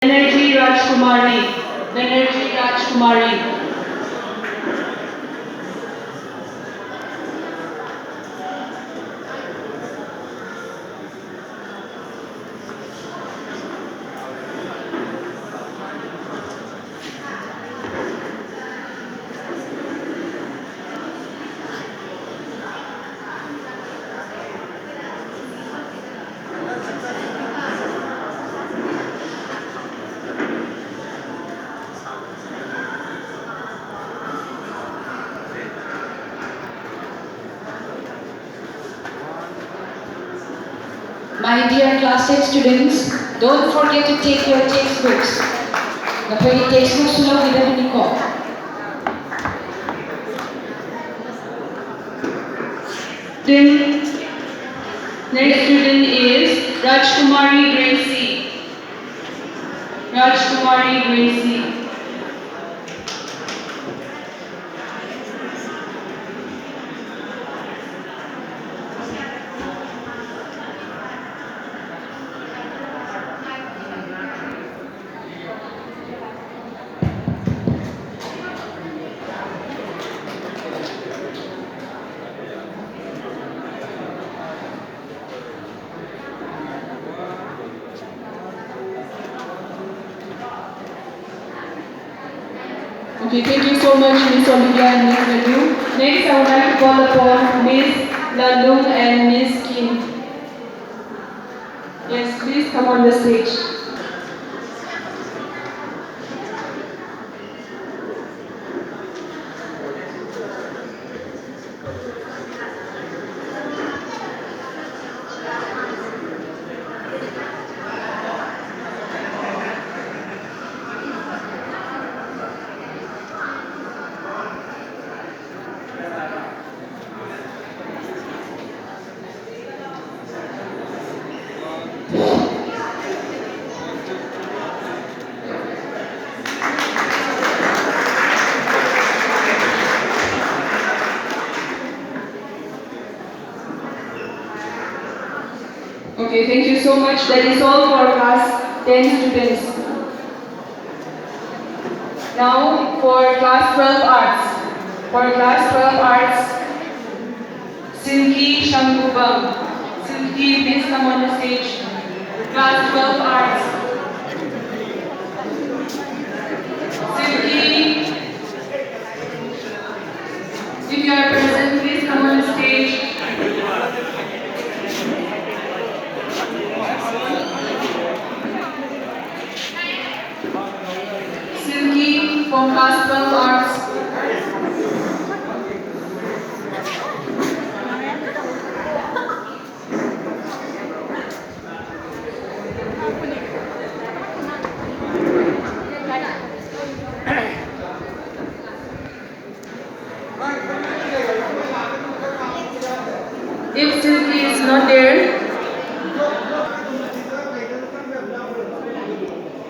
Energy Rajkumari. Energy Rajkumari. My dear class 6 students, don't forget to take your textbooks. Kapag textbooks mo ginahin ko. Then next student is Rajkumari Gracie. Rajkumari Gracie. Okay, thank you so much, Miss Olivia and Miss Ladu. Next, I would like to call upon Miss Lalung and Miss Kim. Yes, please come on the stage. Okay, thank you so much. That is all for class 10 students. Now for class 12 arts. For class 12 arts, Silky Shambubam. Silky, please come on the stage. Class 12 arts. Silky, if you are present, please come on the stage. Silky from class 12 arts. If Silky is not there,